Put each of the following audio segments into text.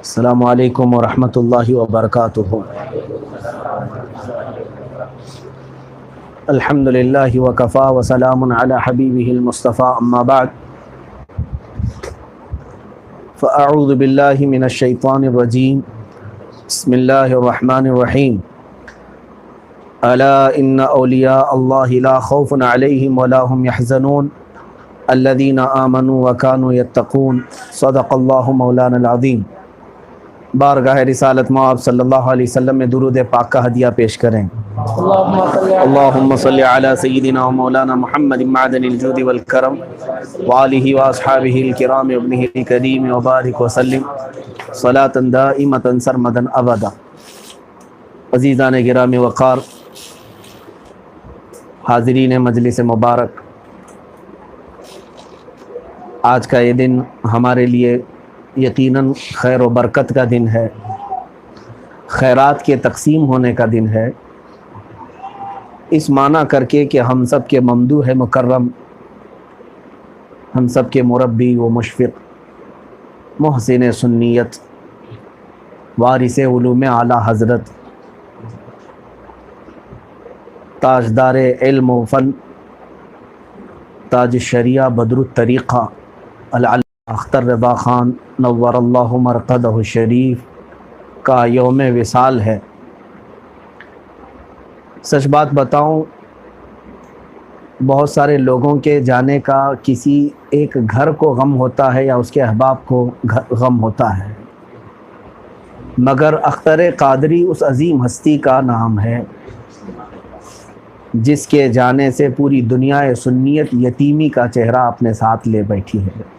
السلام علیکم ورحمۃ اللہ وبرکاتہ۔ الحمد للہ وکفا وسلام علی حبیبہ المصطفیٰ، اما بعد فاعوذ باللہ من الشیطان الرجیم، بسم اللہ الرحمن الرحیم۔ الا ان اولیاء اللہ لا خوف علیہم ولا هم يحزنون الذین آمنوا وکانوا یتقون، صدق اللہ مولانا العظیم۔ بارگاہ رسالت مآب صلی اللہ علیہ وسلم میں درود پاک کا ہدیہ پیش کریں۔ اللہم صلی علی سیدنا و مولانا محمد معدن الجود والکرم وآلہ واصحابہ الکرام ابنہ الکریم وبارک وسلم صلاۃ دائمۃ سرمدا ابدا۔ عزیزان گرامی وقار، حاضرین مجلس مبارک، آج کا یہ دن ہمارے لیے یقیناً خیر و برکت کا دن ہے، خیرات کے تقسیم ہونے کا دن ہے، اس معنی کر کے کہ ہم سب کے ممدوح مکرم، ہم سب کے مربی و مشفق، محسن سنیت، وارث علوم اعلیٰ حضرت، تاجدار علم و فن، تاج الشریعہ بدر الطریقہ العلامہ اختر رضا خان نور اللہ مرقدہ الشریف کا یوم وصال ہے۔ سچ بات بتاؤں، بہت سارے لوگوں کے جانے کا کسی ایک گھر کو غم ہوتا ہے یا اس کے احباب کو غم ہوتا ہے، مگر اختر قادری اس عظیم ہستی کا نام ہے جس کے جانے سے پوری دنیا سنیت یتیمی کا چہرہ اپنے ساتھ لے بیٹھی ہے،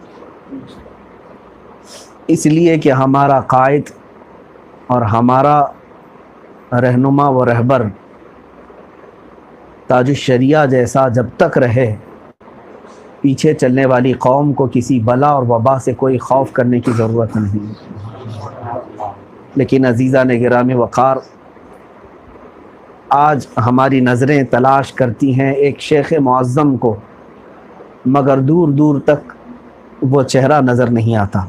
اس لیے کہ ہمارا قائد اور ہمارا رہنما و رہبر تاج الشریعہ جیسا جب تک رہے، پیچھے چلنے والی قوم کو کسی بلا اور وبا سے کوئی خوف کرنے کی ضرورت نہیں۔ لیکن عزیزان گرامی وقار، آج ہماری نظریں تلاش کرتی ہیں ایک شیخ معظم کو، مگر دور دور تک وہ چہرہ نظر نہیں آتا۔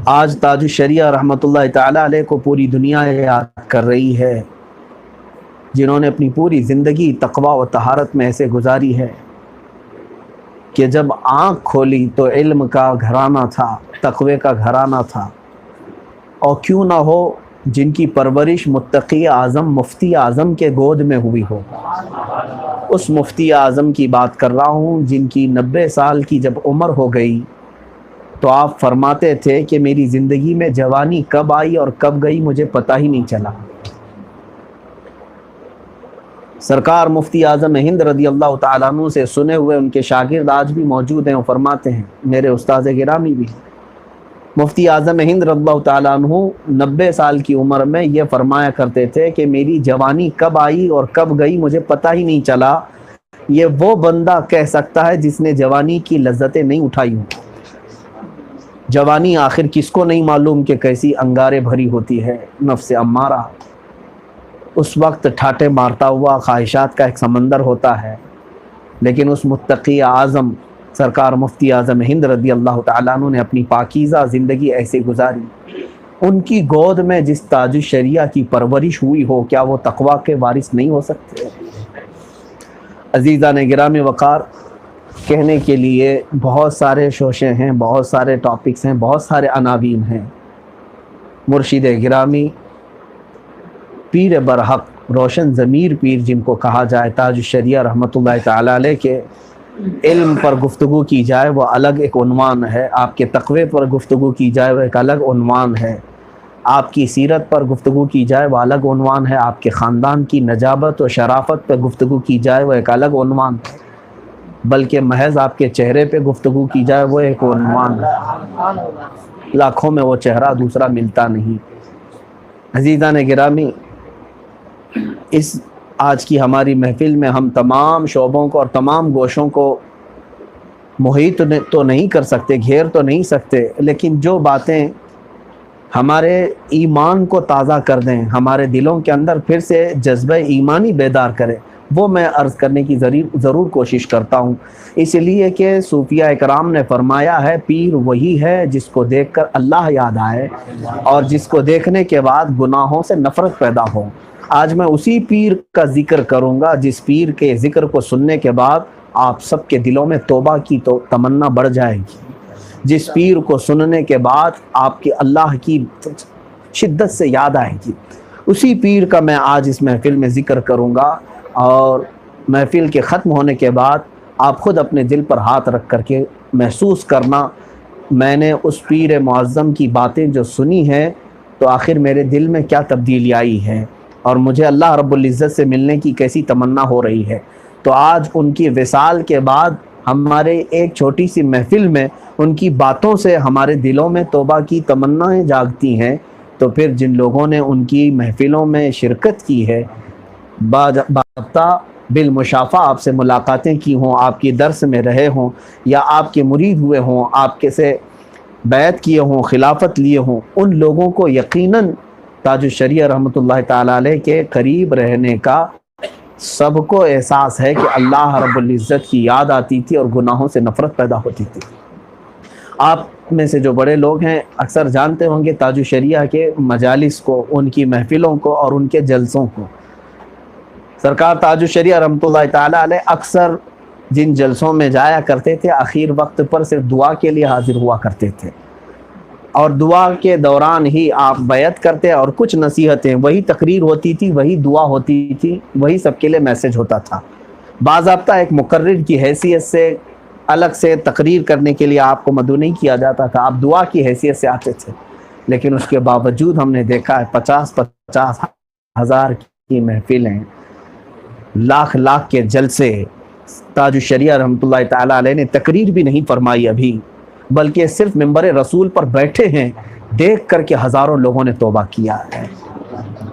آج تاج الشریعہ رحمۃ اللہ تعالیٰ علیہ کو پوری دنیا یاد کر رہی ہے، جنہوں نے اپنی پوری زندگی تقویٰ و طہارت میں ایسے گزاری ہے کہ جب آنکھ کھولی تو علم کا گھرانہ تھا، تقوی کا گھرانہ تھا، اور کیوں نہ ہو جن کی پرورش متقی اعظم مفتی اعظم کے گود میں ہوئی ہو۔ اس مفتی اعظم کی بات کر رہا ہوں جن کی 90 سال کی جب عمر ہو گئی تو آپ فرماتے تھے کہ میری زندگی میں جوانی کب آئی اور کب گئی مجھے پتہ ہی نہیں چلا۔ سرکار مفتی اعظم ہند رضی اللہ تعالیٰ عنہ سے سنے ہوئے ان کے شاگرد آج بھی موجود ہیں، وہ فرماتے ہیں، میرے استاد گرامی بھی، مفتی اعظم ہند رضی اللہ تعالیٰ عنہ 90 سال کی عمر میں یہ فرمایا کرتے تھے کہ میری جوانی کب آئی اور کب گئی مجھے پتہ ہی نہیں چلا۔ یہ وہ بندہ کہہ سکتا ہے جس نے جوانی کی لذتیں نہیں اٹھائی ہوں۔ جوانی آخر کس کو نہیں معلوم کہ کیسی انگارے بھری ہوتی ہے، نفس امارہ اس وقت ٹھاٹے مارتا ہوا خواہشات کا ایک سمندر ہوتا ہے، لیکن اس متقی اعظم سرکار مفتی اعظم ہند رضی اللہ تعالیٰ عنہ نے اپنی پاکیزہ زندگی ایسے گزاری۔ ان کی گود میں جس تاج الشریعہ کی پرورش ہوئی ہو، کیا وہ تقویٰ کے وارث نہیں ہو سکتے؟ عزیزان گرامی وقار، کہنے کے لیے بہت سارے شوشے ہیں، بہت سارے ٹاپکس ہیں، بہت سارے عناوین ہیں۔ مرشد گرامی پیر برحق روشن ضمیر پیر جن کو کہا جائے، تاج الشریعہ رحمۃ اللہ تعالیٰ علیہ کے علم پر گفتگو کی جائے وہ الگ ایک عنوان ہے، آپ کے تقوی پر گفتگو کی جائے وہ ایک الگ عنوان ہے، آپ کی سیرت پر گفتگو کی جائے وہ الگ عنوان ہے، آپ کے خاندان کی نجابت و شرافت پر گفتگو کی جائے وہ ایک الگ عنوان ہے، بلکہ محض آپ کے چہرے پہ گفتگو کی جائے وہ ایک عنوان ہے، لاکھوں میں وہ چہرہ دوسرا ملتا نہیں۔ عزیزان گرامی، اس آج کی ہماری محفل میں ہم تمام شعبوں کو اور تمام گوشوں کو محیط تو نہیں کر سکتے، گھیر تو نہیں سکتے، لیکن جو باتیں ہمارے ایمان کو تازہ کر دیں، ہمارے دلوں کے اندر پھر سے جذبہ ایمانی بیدار کریں، وہ میں عرض کرنے کی ضرور کوشش کرتا ہوں، اس لیے کہ صوفیہ اکرام نے فرمایا ہے پیر وہی ہے جس کو دیکھ کر اللہ یاد آئے اور جس کو دیکھنے کے بعد گناہوں سے نفرت پیدا ہو۔ آج میں اسی پیر کا ذکر کروں گا جس پیر کے ذکر کو سننے کے بعد آپ سب کے دلوں میں توبہ کی تو تمنا بڑھ جائے گی، جس پیر کو سننے کے بعد آپ کی اللہ کی شدت سے یاد آئے گی، اسی پیر کا میں آج اس محفل میں ذکر کروں گا۔ اور محفل کے ختم ہونے کے بعد آپ خود اپنے دل پر ہاتھ رکھ کر کے محسوس کرنا میں نے اس پیر معظم کی باتیں جو سنی ہیں تو آخر میرے دل میں کیا تبدیلی آئی ہے اور مجھے اللہ رب العزت سے ملنے کی کیسی تمنا ہو رہی ہے۔ تو آج ان کی وصال کے بعد ہمارے ایک چھوٹی سی محفل میں ان کی باتوں سے ہمارے دلوں میں توبہ کی تمنائیں جاگتی ہیں، تو پھر جن لوگوں نے ان کی محفلوں میں شرکت کی ہے، باضابطہ بالمشافہ آپ سے ملاقاتیں کی ہوں، آپ کی درس میں رہے ہوں یا آپ کے مرید ہوئے ہوں، آپ کے سے بیعت کیے ہوں، خلافت لیے ہوں، ان لوگوں کو یقیناً تاج الشریعہ رحمۃ اللہ تعالیٰ علیہ کے قریب رہنے کا سب کو احساس ہے کہ اللہ رب العزت کی یاد آتی تھی اور گناہوں سے نفرت پیدا ہوتی تھی۔ آپ میں سے جو بڑے لوگ ہیں اکثر جانتے ہوں گے تاج الشریعہ کے مجالس کو، ان کی محفلوں کو اور ان کے جلسوں کو۔ سرکار تاج الشریعہ رحمۃ اللہ تعالیٰ علیہ اکثر جن جلسوں میں جایا کرتے تھے آخر وقت پر صرف دعا کے لیے حاضر ہوا کرتے تھے، اور دعا کے دوران ہی آپ بیعت کرتے اور کچھ نصیحتیں، وہی تقریر ہوتی تھی، وہی دعا ہوتی تھی، وہی سب کے لیے میسج ہوتا تھا۔ باضابطہ ایک مقرر کی حیثیت سے الگ سے تقریر کرنے کے لیے آپ کو مدعو نہیں کیا جاتا تھا، آپ دعا کی حیثیت سے آتے تھے، لیکن اس کے باوجود ہم نے دیکھا ہے 50 ہزار کی محفلیں، لاکھ کے جلسے، تاج الشریعہ رحمۃ اللہ تعالیٰ علیہ نے تقریر بھی نہیں فرمائی ابھی، بلکہ صرف منبر رسول پر بیٹھے ہیں، دیکھ کر کے ہزاروں لوگوں نے توبہ کیا ہے،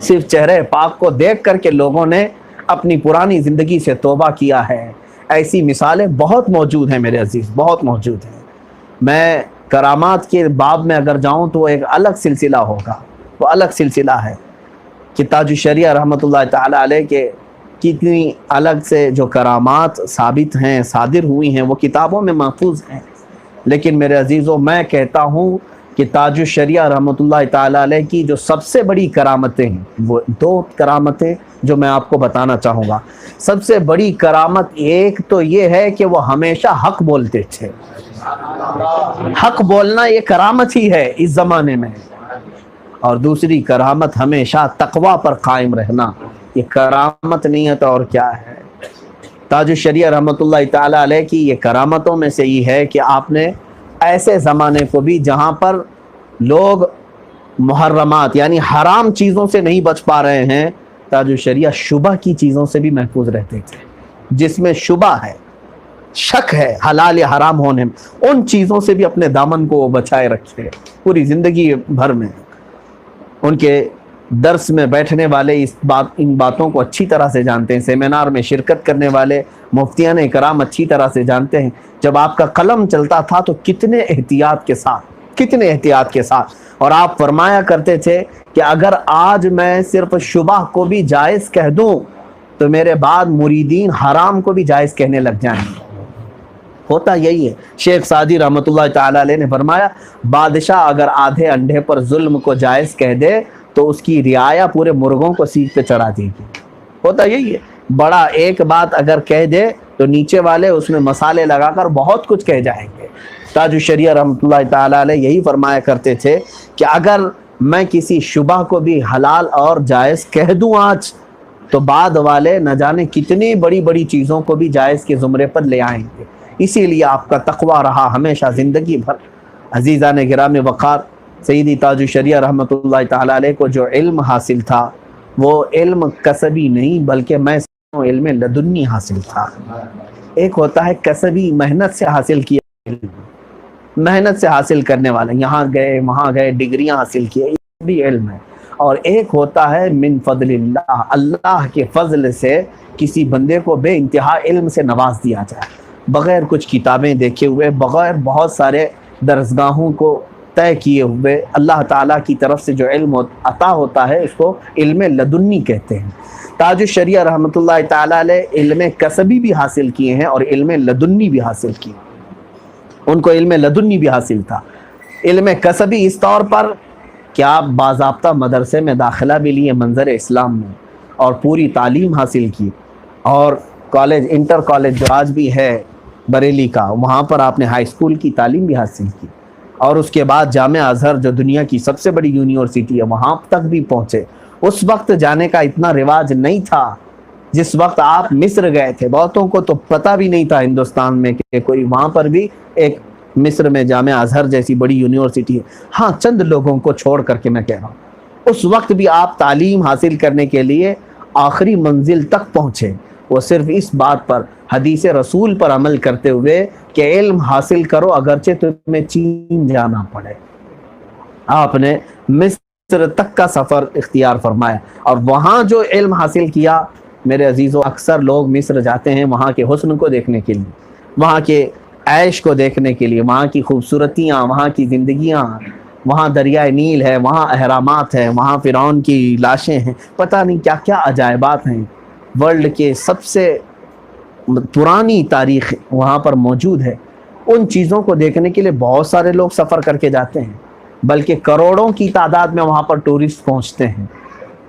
صرف چہرے پاک کو دیکھ کر کے لوگوں نے اپنی پرانی زندگی سے توبہ کیا ہے۔ ایسی مثالیں بہت موجود ہیں میرے عزیز، بہت موجود ہیں۔ میں کرامات کے باب میں اگر جاؤں تو ایک الگ سلسلہ ہوگا، وہ الگ سلسلہ ہے کہ تاج الشریعہ رحمۃ اللہ تعالیٰ علیہ کے کتنی الگ سے جو کرامات ثابت ہیں، صادر ہوئی ہیں، وہ کتابوں میں محفوظ ہیں۔ لیکن میرے عزیزوں، میں کہتا ہوں کہ تاج الشریعہ رحمۃ اللہ تعالیٰ علیہ کی جو سب سے بڑی کرامتیں ہیں، وہ 2 کرامتیں جو میں آپ کو بتانا چاہوں گا۔ سب سے بڑی کرامت ایک تو یہ ہے کہ وہ ہمیشہ حق بولتے تھے، حق بولنا یہ کرامت ہی ہے اس زمانے میں، اور دوسری کرامت ہمیشہ تقوی پر قائم رہنا، یہ کرامت نہیں ہے تو اور کیا ہے۔ تاج الشریعہ رحمۃ اللہ تعالیٰ علیہ کی یہ کرامتوں میں سے یہ ہے کہ آپ نے ایسے زمانے کو بھی جہاں پر لوگ محرمات یعنی حرام چیزوں سے نہیں بچ پا رہے ہیں، تاج الشریعہ شبہ کی چیزوں سے بھی محفوظ رہتے تھے، جس میں شبہ ہے، شک ہے حلال یا حرام ہونے میں، ان چیزوں سے بھی اپنے دامن کو بچائے رکھے پوری زندگی بھر میں۔ ان کے درس میں بیٹھنے والے ان باتوں کو اچھی طرح سے جانتے ہیں، سیمینار میں شرکت کرنے والے مفتیان کرام اچھی طرح سے جانتے ہیں جب آپ کا قلم چلتا تھا تو کتنے احتیاط کے ساتھ، اور آپ فرمایا کرتے تھے کہ اگر آج میں صرف شبہ کو بھی جائز کہہ دوں تو میرے بعد مریدین حرام کو بھی جائز کہنے لگ جائیں گے۔ ہوتا یہی ہے۔ شیخ سعدی رحمۃ اللہ تعالیٰ علیہ نے فرمایا بادشاہ اگر آدھے انڈے پر ظلم کو جائز کہہ دے تو اس کی رعایا پورے مرغوں کو سیخ پہ چڑھا دے گی۔ ہوتا یہی ہے، بڑا ایک بات اگر کہہ دے تو نیچے والے اس میں مسالے لگا کر بہت کچھ کہہ جائیں گے۔ تاج الشریعہ رحمۃ اللہ تعالیٰ علیہ یہی فرمایا کرتے تھے کہ اگر میں کسی شبہ کو بھی حلال اور جائز کہہ دوں آج تو بعد والے نہ جانے کتنی بڑی بڑی چیزوں کو بھی جائز کے زمرے پر لے آئیں گے۔ اسی لیے آپ کا تقوی رہا ہمیشہ زندگی بھر۔ عزیزان گرامی وقار، سیدی تاج الشریعہ رحمۃ اللہ تعالیٰ علیہ کو جو علم حاصل تھا وہ علم کسبی نہیں بلکہ میں علم لدنی حاصل تھا۔ ایک ہوتا ہے کسبی، محنت سے حاصل کیا علم، محنت سے حاصل کرنے والے یہاں گئے وہاں گئے ڈگریاں حاصل کیے، یہ بھی علم ہے۔ اور ایک ہوتا ہے من فضل اللہ، اللہ کے فضل سے کسی بندے کو بے انتہا علم سے نواز دیا جائے، بغیر کچھ کتابیں دیکھے ہوئے، بغیر بہت سارے درسگاہوں کو طے کیے ہوئے، اللہ تعالیٰ کی طرف سے جو علم عطا ہوتا ہے اس کو علم لدنی کہتے ہیں۔ تاج الشریعہ رحمۃ اللہ تعالی علیہ علم کسبی بھی حاصل کیے ہیں اور علم لدنی بھی حاصل کیے. ان کو علم لدنی بھی حاصل تھا. علم کسبی اس طور پر کہ آپ باضابطہ مدرسے میں داخلہ بھی لیے منظر اسلام میں اور پوری تعلیم حاصل کی, اور کالج انٹر کالج جو آج بھی ہے بریلی کا, وہاں پر آپ نے ہائی اسکول کی تعلیم بھی حاصل کی, اور اس کے بعد جامعہ ازہر جو دنیا کی سب سے بڑی یونیورسٹی ہے وہاں تک بھی پہنچے. اس وقت جانے کا اتنا رواج نہیں تھا جس وقت آپ مصر گئے تھے. بہتوں کو تو پتہ بھی نہیں تھا ہندوستان میں کہ کوئی وہاں پر بھی ایک مصر میں جامعہ ازہر جیسی بڑی یونیورسٹی ہے. ہاں, چند لوگوں کو چھوڑ کر کے میں کہہ رہا ہوں. اس وقت بھی آپ تعلیم حاصل کرنے کے لیے آخری منزل تک پہنچے, وہ صرف اس بات پر حدیث رسول پر عمل کرتے ہوئے کہ علم حاصل کرو اگرچہ تمہیں چین جانا پڑے. آپ نے مصر تک کا سفر اختیار فرمایا اور وہاں جو علم حاصل کیا. میرے عزیزو, اکثر لوگ مصر جاتے ہیں وہاں کے حسن کو دیکھنے کے لیے, وہاں کے عیش کو دیکھنے کے لیے, وہاں کی خوبصورتیاں, وہاں کی زندگیاں, وہاں دریائے نیل ہے, وہاں اہرامات ہیں, وہاں فرعون کی لاشیں ہیں, پتہ نہیں کیا کیا عجائبات ہیں. ورلڈ کے سب سے پرانی تاریخ وہاں پر موجود ہے. ان چیزوں کو دیکھنے کے لیے بہت سارے لوگ سفر کر کے جاتے ہیں, بلکہ کروڑوں کی تعداد میں وہاں پر ٹورسٹ پہنچتے ہیں.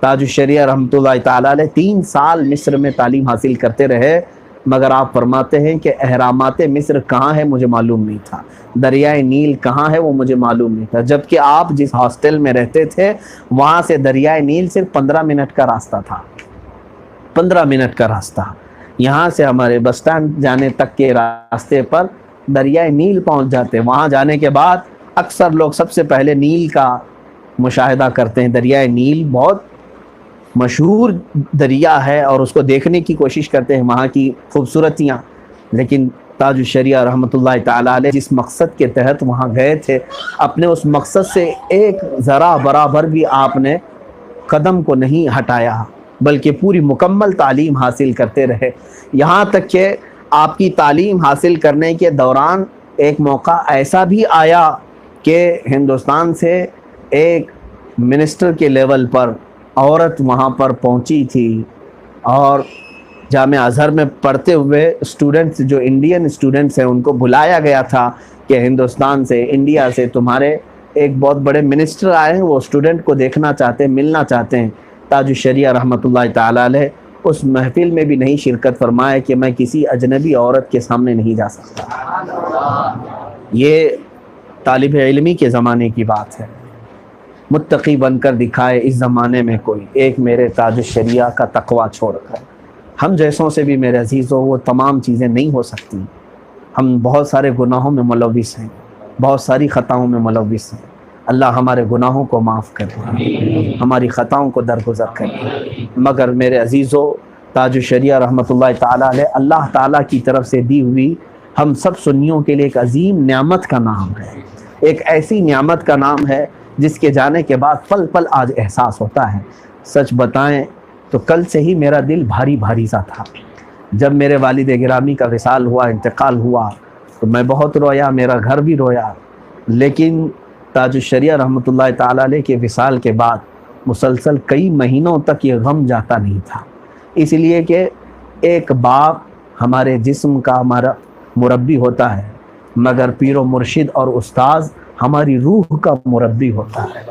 تاج الشریعہ رحمۃ اللہ تعالی علیہ 3 سال مصر میں تعلیم حاصل کرتے رہے, مگر آپ فرماتے ہیں کہ اہرامات مصر کہاں ہے مجھے معلوم نہیں تھا, دریائے نیل کہاں ہے وہ مجھے معلوم نہیں تھا, جبکہ آپ جس ہاسٹل میں رہتے تھے وہاں سے دریائے نیل صرف 15 منٹ کا راستہ تھا. 15 منٹ کا راستہ. یہاں سے ہمارے بس اسٹینڈ جانے تک کے راستے پر دریائے نیل پہنچ جاتے. وہاں جانے کے بعد اکثر لوگ سب سے پہلے نیل کا مشاہدہ کرتے ہیں. دریائے نیل بہت مشہور دریا ہے اور اس کو دیکھنے کی کوشش کرتے ہیں, وہاں کی خوبصورتیاں. لیکن تاج الشریعہ رحمۃ اللہ تعالی علیہ جس مقصد کے تحت وہاں گئے تھے, اپنے اس مقصد سے ایک ذرا برابر بھی آپ نے قدم کو نہیں ہٹایا, بلکہ پوری مکمل تعلیم حاصل کرتے رہے. یہاں تک کہ آپ کی تعلیم حاصل کرنے کے دوران ایک موقع ایسا بھی آیا کہ ہندوستان سے ایک منسٹر کے لیول پر عورت وہاں پر پہنچی تھی, اور جامعہ ازہر میں پڑھتے ہوئے اسٹوڈنٹس جو انڈین اسٹوڈنٹس ہیں ان کو بلایا گیا تھا کہ ہندوستان سے, انڈیا سے تمہارے ایک بہت بڑے منسٹر آئے ہیں, وہ اسٹوڈنٹ کو دیکھنا چاہتے ہیں, ملنا چاہتے ہیں. تاج الشریعہ رحمۃ اللہ تعالی علیہ اس محفل میں بھی نہیں شرکت فرمائے کہ میں کسی اجنبی عورت کے سامنے نہیں جا سکتا. یہ طالب علمی کے زمانے کی بات ہے. متقی بن کر دکھائے اس زمانے میں کوئی ایک میرے تاج الشریعہ کا تقویٰ چھوڑ کر. ہم جیسوں سے بھی میرے عزیزوں وہ تمام چیزیں نہیں ہو سکتی. ہم بہت سارے گناہوں میں ملوث ہیں, بہت ساری خطاؤں میں ملوث ہیں. اللہ ہمارے گناہوں کو معاف کرے, ہماری خطاؤں کو درگزر کرے. مگر میرے عزیزو, تاج الشریعہ رحمۃ اللہ تعالیٰ علیہ اللہ تعالیٰ کی طرف سے دی ہوئی ہم سب سنیوں کے لیے ایک عظیم نعمت کا نام ہے. ایک ایسی نعمت کا نام ہے جس کے جانے کے بعد پل پل آج احساس ہوتا ہے. سچ بتائیں تو کل سے ہی میرا دل بھاری بھاری سا تھا. جب میرے والد گرامی کا وصال ہوا, انتقال ہوا, تو میں بہت رویا, میرا گھر بھی رویا. لیکن تاج الشریعہ رحمۃ اللہ تعالیٰ علیہ کے وصال کے بعد مسلسل کئی مہینوں تک یہ غم جاتا نہیں تھا. اس لیے کہ ایک باپ ہمارے جسم کا ہمارا مربی ہوتا ہے, مگر پیر و مرشد اور استاذ ہماری روح کا مربی ہوتا ہے,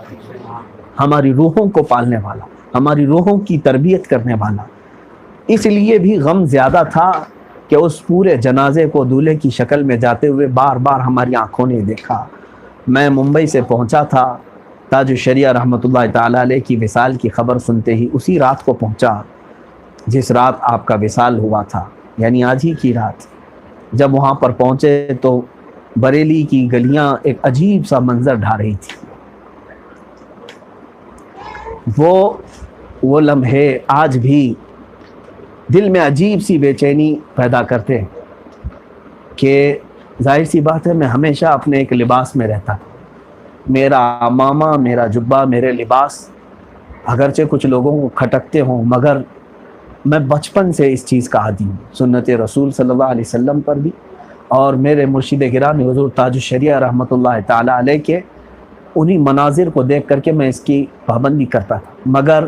ہماری روحوں کو پالنے والا, ہماری روحوں کی تربیت کرنے والا. اس لیے بھی غم زیادہ تھا کہ اس پورے جنازے کو دولہے کی شکل میں جاتے ہوئے بار بار ہماری آنکھوں نے دیکھا. میں ممبئی سے پہنچا تھا, تاج الشریعہ رحمۃ اللہ تعالیٰ علیہ کی وصال کی خبر سنتے ہی اسی رات کو پہنچا جس رات آپ کا وصال ہوا تھا, یعنی آج ہی کی رات. جب وہاں پر پہنچے تو بریلی کی گلیاں ایک عجیب سا منظر ڈھا رہی تھی. وہ لمحے آج بھی دل میں عجیب سی بے چینی پیدا کرتے ہیں کہ ظاہر سی بات ہے میں ہمیشہ اپنے ایک لباس میں رہتا تھا. میرا عمامہ, میرا جبہ, میرے لباس اگرچہ کچھ لوگوں کو کھٹکتے ہوں, مگر میں بچپن سے اس چیز کا عادی ہوں. سنت رسول صلی اللہ علیہ وسلم پر بھی اور میرے مرشد گرامی حضور تاج الشریعہ رحمۃ اللہ تعالیٰ علیہ کے انہی مناظر کو دیکھ کر کے میں اس کی پابندی کرتا تھا. مگر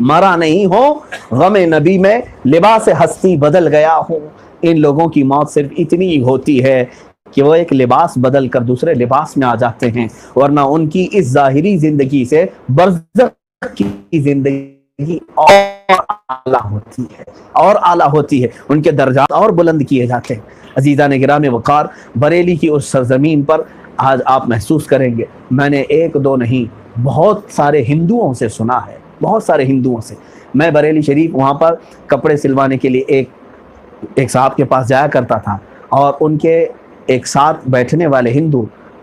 مرا نہیں ہوں غم نبی میں لباس ہستی بدل گیا ہوں. ان لوگوں کی موت صرف اتنی ہی ہوتی ہے کہ وہ ایک لباس بدل کر دوسرے لباس میں آ جاتے ہیں، ورنہ ان کی اس ظاہری زندگی سے برزخ کی زندگی اور اعلیٰ ہوتی ہے، اور اعلیٰ ہوتی ہے، ان کے درجات اور بلند کیے جاتے ہیں. عزیزان گرامی وقار، بریلی کی اس سرزمین پر آج آپ محسوس کریں گے، میں نے ایک دو نہیں بہت سارے ہندوؤں سے سنا ہے، بہت سارے ہندوؤں سے. میں بریلی شریف وہاں پر کپڑے سلوانے کے لیے ایک صاحب کے پاس جایا کرتا تھا، اور ان کے ایک ساتھ بیٹھنے والے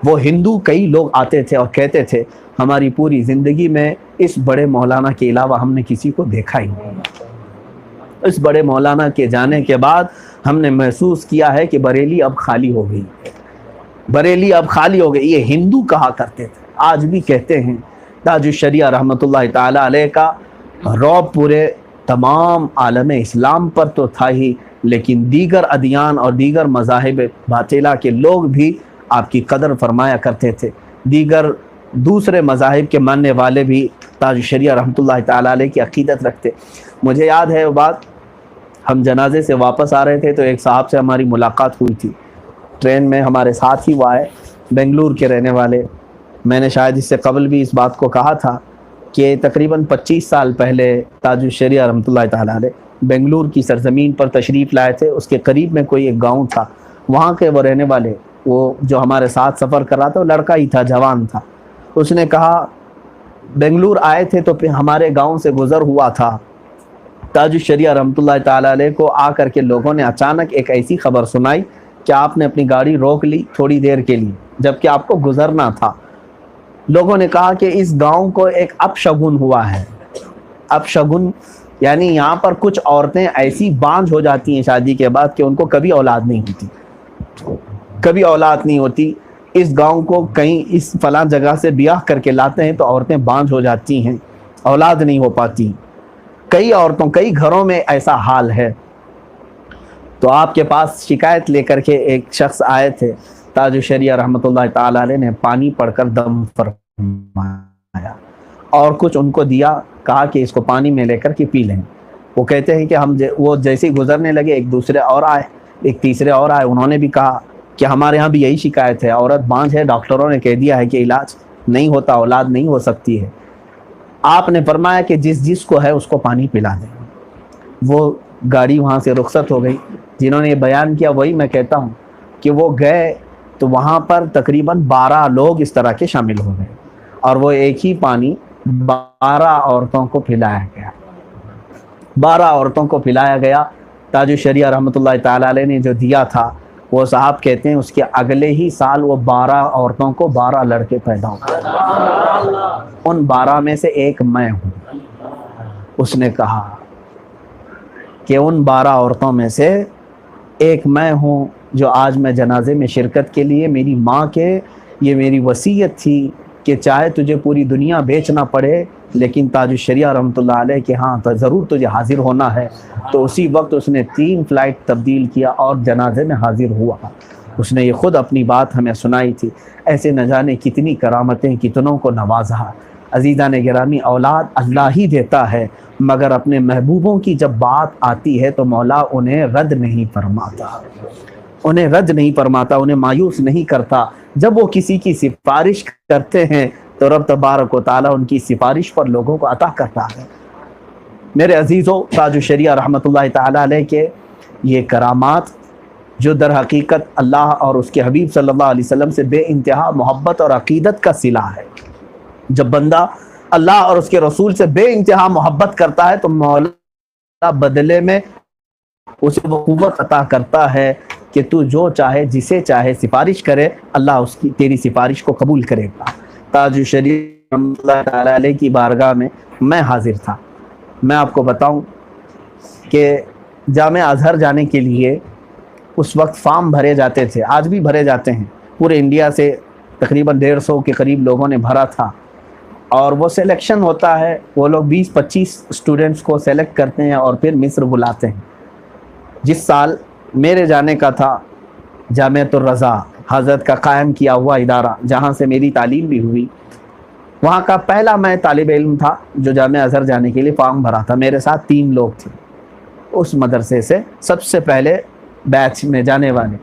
وہ ہندو کئی لوگ آتے تھے اور کہتے تھے ہماری پوری زندگی میں اس بڑے مولانا کے علاوہ ہم نے کسی کو دیکھا ہی نہیں. اس بڑے مولانا کے جانے کے بعد ہم نے محسوس کیا ہے کہ بریلی اب خالی ہو گئی، بریلی اب خالی ہو گئی. یہ ہندو کہا کرتے تھے، آج بھی کہتے ہیں. تاج الشریعہ رحمۃ اللہ تعالی علیہ کا رعب پورے تمام عالم اسلام پر تو تھا ہی، لیکن دیگر ادیان اور دیگر مذاہب باطلہ کے لوگ بھی آپ کی قدر فرمایا کرتے تھے. دوسرے مذاہب کے ماننے والے بھی تاج الشریعہ رحمۃ اللہ تعالی علیہ کی عقیدت رکھتے. مجھے یاد ہے وہ بات، ہم جنازے سے واپس آ رہے تھے تو ایک صاحب سے ہماری ملاقات ہوئی تھی ٹرین میں، ہمارے ساتھ ہی وہ آئے، بنگلور کے رہنے والے. میں نے شاید اس سے قبل بھی اس بات کو کہا تھا کہ تقریباً 25 سال پہلے تاج الشریعہ رحمۃ اللہ تعالیٰ علیہ بنگلور کی سرزمین پر تشریف لائے تھے. اس کے قریب میں کوئی ایک گاؤں تھا، وہاں کے وہ رہنے والے، وہ جو ہمارے ساتھ سفر کر رہا تھا وہ لڑکا ہی تھا، جوان تھا. اس نے کہا بنگلور آئے تھے تو پھر ہمارے گاؤں سے گزر ہوا تھا، تاج الشریعہ رحمۃ اللہ تعالیٰ علیہ کو آ کر کے لوگوں نے اچانک ایک ایسی خبر سنائی کہ آپ نے اپنی گاڑی روک لی تھوڑی دیر کے لیے جبکہ آپ کو گزرنا تھا. لوگوں نے کہا کہ اس گاؤں کو ایک اپشگن ہوا ہے. اپشگن یعنی یہاں پر کچھ عورتیں ایسی بانجھ ہو جاتی ہیں شادی کے بعد کہ ان کو کبھی اولاد نہیں ہوتی، کبھی اولاد نہیں ہوتی. اس گاؤں کو کہیں اس فلاں جگہ سے بیاہ کر کے لاتے ہیں تو عورتیں بانجھ ہو جاتی ہیں، اولاد نہیں ہو پاتی. کئی گھروں میں ایسا حال ہے. تو آپ کے پاس شکایت لے کر کے ایک شخص آئے تھے، تاج الشریعہ رحمۃ اللہ تعالی علیہ نے پانی پڑھ کر دم فرمایا اور کچھ ان کو دیا، کہا کہ اس کو پانی میں لے کر کے پی لیں. وہ کہتے ہیں کہ وہ جیسے ہی گزرنے لگے ایک دوسرے اور آئے، ایک تیسرے اور آئے، انہوں نے بھی کہا کہ ہمارے ہاں بھی یہی شکایت ہے، عورت بانجھ ہے، ڈاکٹروں نے کہہ دیا ہے کہ علاج نہیں ہوتا، اولاد نہیں ہو سکتی ہے. آپ نے فرمایا کہ جس کو ہے اس کو پانی پلا دیں. وہ گاڑی وہاں سے رخصت ہو گئی. جنہوں نے یہ بیان کیا وہی میں کہتا ہوں کہ وہ گئے تو وہاں پر تقریباً 12 لوگ اس طرح کے شامل ہو گئے اور وہ ایک ہی پانی 12 عورتوں کو پلایا گیا، 12 عورتوں کو پلایا گیا. تاج الشریعہ رحمۃ اللہ تعالی علیہ نے جو دیا تھا، وہ صاحب کہتے ہیں اس کے اگلے ہی سال وہ 12 عورتوں کو 12 لڑکے پیدا ہوئے. ان 12 میں سے ایک میں ہوں. اس نے کہا کہ ان 12 عورتوں میں سے ایک میں ہوں جو آج میں جنازے میں شرکت کے لیے میری ماں کے یہ میری وصیت تھی کہ چاہے تجھے پوری دنیا بیچنا پڑے لیکن تاج الشریعہ رحمۃ اللہ علیہ کہ ہاں تو ضرور تجھے حاضر ہونا ہے. تو اسی وقت اس نے 3 فلائٹ تبدیل کیا اور جنازے میں حاضر ہوا. اس نے یہ خود اپنی بات ہمیں سنائی تھی. ایسے نہ جانے کتنی کرامتیں، کتنوں کو نوازا. عزیزان گرامی، اولاد اللہ ہی دیتا ہے مگر اپنے محبوبوں کی جب بات آتی ہے تو مولا انہیں رد نہیں فرماتا، انہیں رد نہیں فرماتا، انہیں مایوس نہیں کرتا. جب وہ کسی کی سفارش کرتے ہیں تو رب تبارک و تعالیٰ ان کی سفارش پر لوگوں کو عطا کرتا ہے. میرے عزیزوں، تاج الشریعہ رحمۃ اللہ تعالیٰ علیہ کے یہ کرامات جو در حقیقت اللہ اور اس کے حبیب صلی اللہ علیہ وسلم سے بے انتہا محبت اور عقیدت کا صلہ ہے. جب بندہ اللہ اور اس کے رسول سے بے انتہا محبت کرتا ہے تو مولا بدلے میں اسے وہ قوت عطا کرتا ہے کہ تو جو چاہے جسے چاہے سفارش کرے، اللہ اس کی تیری سفارش کو قبول کرے گا. تاج الشریعہ رحمۃ اللہ تعالیٰ علیہ کی بارگاہ میں حاضر تھا. میں آپ کو بتاؤں کہ جامع ازہر جانے کے لیے اس وقت فارم بھرے جاتے تھے، آج بھی بھرے جاتے ہیں. پورے انڈیا سے تقریباً 150 کے قریب لوگوں نے بھرا تھا اور وہ سلیکشن ہوتا ہے. وہ لوگ 20-25 اسٹوڈنٹس کو سلیکٹ کرتے ہیں اور پھر مصر بلاتے ہیں. جس سال میرے جانے کا تھا، جامعۃ الرضا حضرت کا قائم کیا ہوا ادارہ جہاں سے میری تعلیم بھی ہوئی، وہاں کا پہلا میں طالب علم تھا جو جامعہ ازہر جانے کے لیے فارم بھرا تھا. میرے ساتھ 3 لوگ تھے اس مدرسے سے سب سے پہلے بیچ میں جانے والے.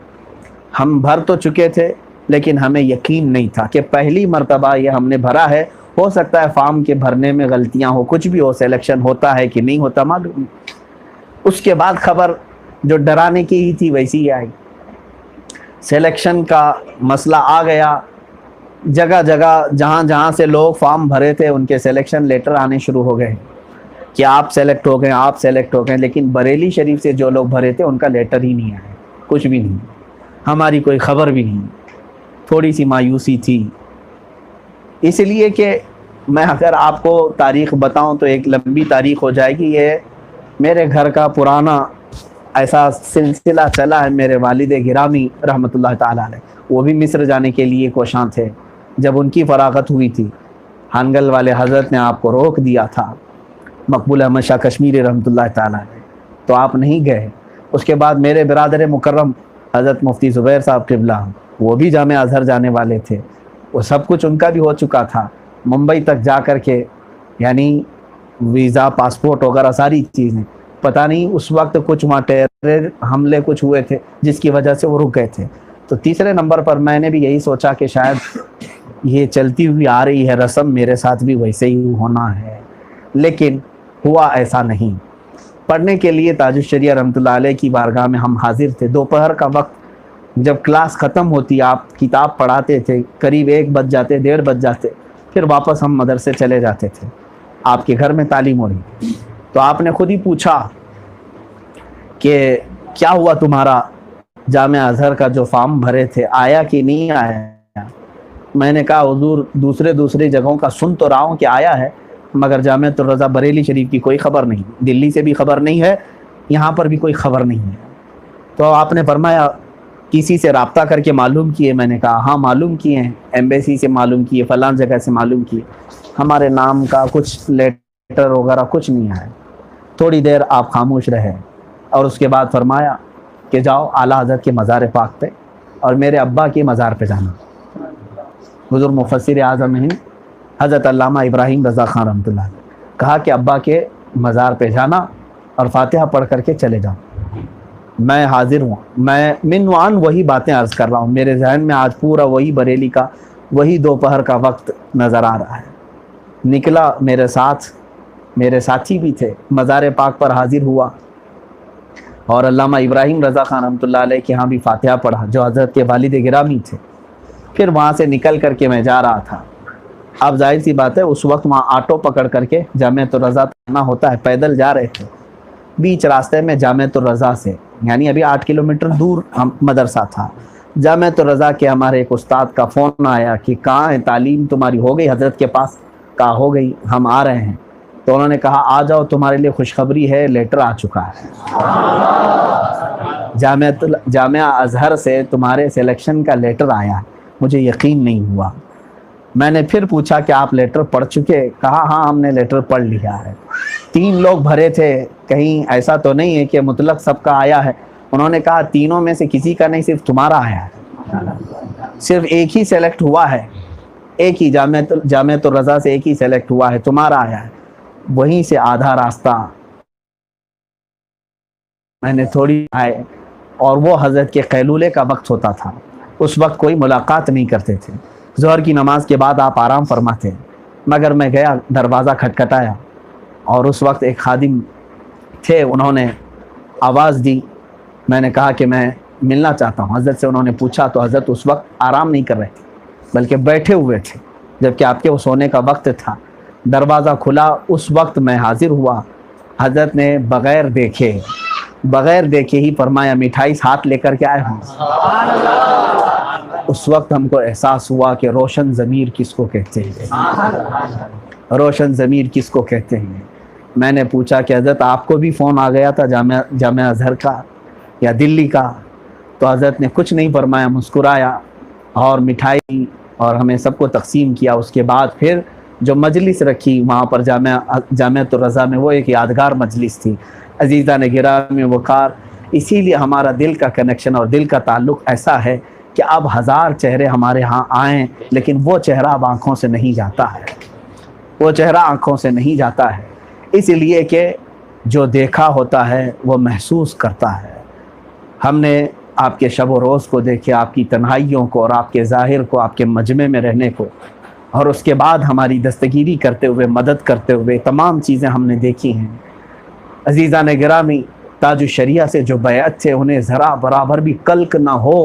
ہم بھر تو چکے تھے لیکن ہمیں یقین نہیں تھا کہ پہلی مرتبہ یہ ہم نے بھرا ہے. ہو سکتا ہے فارم کے بھرنے میں غلطیاں ہو, کچھ بھی ہو, سلیکشن ہوتا ہے کہ نہیں ہوتا معلوم نہیں. اس کے بعد خبر جو ڈرانے کی ہی تھی ویسی ہی آئی. سلیکشن کا مسئلہ آ گیا. جگہ جگہ جہاں جہاں سے لوگ فارم بھرے تھے ان کے سلیکشن لیٹر آنے شروع ہو گئے کہ آپ سلیکٹ ہو گئے, آپ سلیکٹ ہو گئے. لیکن بریلی شریف سے جو لوگ بھرے تھے ان کا لیٹر ہی نہیں آیا, کچھ بھی نہیں, ہماری کوئی خبر بھی نہیں. تھوڑی سی مایوسی تھی, اس لیے کہ میں اگر آپ کو تاریخ بتاؤں تو ایک لمبی تاریخ ہو جائے گی. یہ میرے گھر کا پرانا ایسا سلسلہ چلا ہے. میرے والد گرامی رحمۃ اللہ تعالیٰ علیہ, وہ بھی مصر جانے کے لیے کوشاں تھے. جب ان کی فراغت ہوئی تھی, ہانگل والے حضرت نے آپ کو روک دیا تھا, مقبول احمد شاہ کشمیری رحمۃ اللہ تعالیٰ علیہ, تو آپ نہیں گئے. اس کے بعد میرے برادر مکرم حضرت مفتی زبیر صاحب قبلہ, وہ بھی جامعہ ازہر جانے والے تھے. وہ سب کچھ ان کا بھی ہو چکا تھا. ممبئی تک جا کر کے, یعنی ویزا, پاسپورٹ وغیرہ ساری چیزیں. پتہ نہیں اس وقت کچھ وہاں ٹیرر حملے کچھ ہوئے تھے جس کی وجہ سے وہ رک گئے تھے. تو تیسرے نمبر پر میں نے بھی یہی سوچا کہ شاید یہ چلتی ہوئی آ رہی ہے رسم, میرے ساتھ بھی ویسے ہی ہونا ہے. لیکن ہوا ایسا نہیں. پڑھنے کے لیے تاج الشریعہ رحمۃ اللہ علیہ کی بارگاہ میں ہم حاضر تھے. دوپہر کا وقت جب کلاس ختم ہوتی, آپ کتاب پڑھاتے تھے, قریب 1 بج جاتے, 1:30 بج جاتے, پھر واپس ہم مدرسے چلے جاتے تھے. آپ کے گھر میں تعلیم ہو رہی. تو آپ نے خود ہی پوچھا کہ کیا ہوا تمہارا, جامعہ ازہر کا جو فارم بھرے تھے آیا کہ نہیں آیا. میں نے کہا حضور دوسرے جگہوں کا سن تو رہا ہوں کہ آیا ہے, مگر جامعہ الرضا بریلی شریف کی کوئی خبر نہیں. دلی سے بھی خبر نہیں ہے, یہاں پر بھی کوئی خبر نہیں ہے. تو آپ نے فرمایا کسی سے رابطہ کر کے معلوم کیے. میں نے کہا ہاں معلوم کیے ہیں, ایمبیسی سے معلوم کیے, فلاں جگہ سے معلوم کیے. ہمارے نام کا کچھ لیٹر وغیرہ کچھ نہیں آیا. تھوڑی دیر آپ خاموش رہے اور اس کے بعد فرمایا کہ جاؤ اعلیٰ حضرت کے مزار پاک پہ اور میرے ابا کے مزار پہ جانا. حضور مفسر اعظم ہند حضرت علامہ ابراہیم رضا خان رحمۃ اللہ علیہ کہا کہ ابا کے مزار پہ جانا اور فاتحہ پڑھ کر کے چلے جاؤ. میں حاضر ہوں. میں منوان وہی باتیں عرض کر رہا ہوں. میرے ذہن میں آج پورا وہی بریلی کا وہی دوپہر کا وقت نظر آ رہا ہے. نکلا, میرے ساتھ میرے ساتھی بھی تھے, مزار پاک پر حاضر ہوا اور علامہ ابراہیم رضا خان رحمۃ اللہ علیہ کے ہاں بھی فاتحہ پڑھا جو حضرت کے والد گرامی تھے. پھر وہاں سے نکل کر کے میں جا رہا تھا. اب ظاہر سی بات ہے اس وقت وہاں آٹو پکڑ کر کے جامعہ الرضا آنا ہوتا ہے. پیدل جا رہے تھے. بیچ راستے میں جامعہ الرضا سے, یعنی ابھی 8 کلومیٹر دور مدرسہ تھا. جامعہ الرضا کے ہمارے ایک استاد کا فون آیا کہ کہاں ہے, تعلیم تمہاری ہو گئی حضرت کے پاس؟ کہا ہو گئی, ہم آ رہے ہیں. تو انہوں نے کہا آ جاؤ, تمہارے لیے خوشخبری ہے, لیٹر آ چکا ہے. جامعہ ازہر سے تمہارے سلیکشن کا لیٹر آیا. مجھے یقین نہیں ہوا. میں نے پھر پوچھا کہ آپ لیٹر پڑھ چکے؟ کہا ہاں ہم نے لیٹر پڑھ لیا ہے. 3 لوگ بھرے تھے, کہیں ایسا تو نہیں ہے کہ مطلق سب کا آیا ہے؟ انہوں نے کہا تینوں میں سے کسی کا نہیں, صرف تمہارا آیا ہے. صرف ایک ہی سلیکٹ ہوا ہے, ایک ہی جامعہ الرضا سے ایک ہی سلیکٹ ہوا ہے, تمہارا آیا ہے. وہیں سے آدھا راستہ میں نے تھوڑی آئے, اور وہ حضرت کے قیلولے کا وقت ہوتا تھا. اس وقت کوئی ملاقات نہیں کرتے تھے. ظہر کی نماز کے بعد آپ آرام فرماتے. مگر میں گیا, دروازہ کھٹکھٹایا اور اس وقت ایک خادم تھے, انہوں نے آواز دی. میں نے کہا کہ میں ملنا چاہتا ہوں حضرت سے. انہوں نے پوچھا تو حضرت اس وقت آرام نہیں کر رہے تھے بلکہ بیٹھے ہوئے تھے, جبکہ آپ کے وہ سونے کا وقت تھا. دروازہ کھلا, اس وقت میں حاضر ہوا. حضرت نے بغیر دیکھے ہی فرمایا مٹھائی ہاتھ لے کر کے آئے ہوں. اس وقت ہم کو احساس ہوا کہ روشن ضمیر کس کو کہتے ہیں, روشن ضمیر کس کو کہتے ہیں. میں نے پوچھا کہ حضرت آپ کو بھی فون آ گیا تھا جامعہ ازہر کا یا دلی کا؟ تو حضرت نے کچھ نہیں فرمایا, مسکرایا اور مٹھائی اور ہمیں سب کو تقسیم کیا. اس کے بعد پھر جو مجلس رکھی وہاں پر جامعہ الرضا میں, وہ ایک یادگار مجلس تھی. عزیزان گرامی وقار, اسی لیے ہمارا دل کا کنیکشن اور دل کا تعلق ایسا ہے کہ اب 1000 چہرے ہمارے ہاں آئیں لیکن وہ چہرہ اب آنکھوں سے نہیں جاتا ہے. وہ چہرہ آنکھوں سے نہیں جاتا ہے، اس لیے کہ جو دیکھا ہوتا ہے وہ محسوس کرتا ہے۔ ہم نے آپ کے شب و روز کو دیکھے، آپ کی تنہائیوں کو اور آپ کے ظاہر کو، آپ کے مجمع میں رہنے کو، اور اس کے بعد ہماری دستگیری کرتے ہوئے، مدد کرتے ہوئے، تمام چیزیں ہم نے دیکھی ہیں۔ عزیزان گرامی، تاج الشریعہ سے جو بیعت تھے انہیں ذرا برابر بھی کلک نہ ہو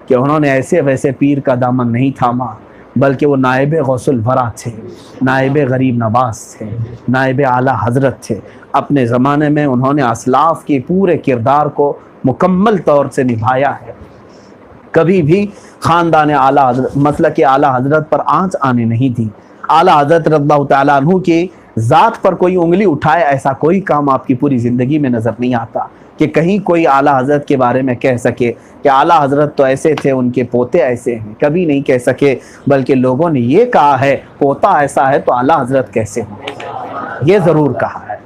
کہ انہوں نے ایسے ویسے پیر کا دامن نہیں تھاما، بلکہ وہ نائب غوث الورا تھے، نائب غریب نواز تھے، نائب اعلیٰ حضرت تھے۔ اپنے زمانے میں انہوں نے اسلاف کے پورے کردار کو مکمل طور سے نبھایا ہے۔ کبھی بھی خاندان اعلیٰ حضرت، مسلک اعلیٰ حضرت پر آنچ آنے نہیں دی۔ اعلیٰ حضرت رضی اللہ تعالیٰ عنہ کی ذات پر کوئی انگلی اٹھائے، ایسا کوئی کام آپ کی پوری زندگی میں نظر نہیں آتا کہ کہیں کوئی اعلیٰ حضرت کے بارے میں کہہ سکے کہ اعلیٰ حضرت تو ایسے تھے، ان کے پوتے ایسے ہیں، کبھی نہیں کہہ سکے، بلکہ لوگوں نے یہ کہا ہے پوتا ایسا ہے تو اعلیٰ حضرت کیسے ہوں، یہ ضرور کہا ہے۔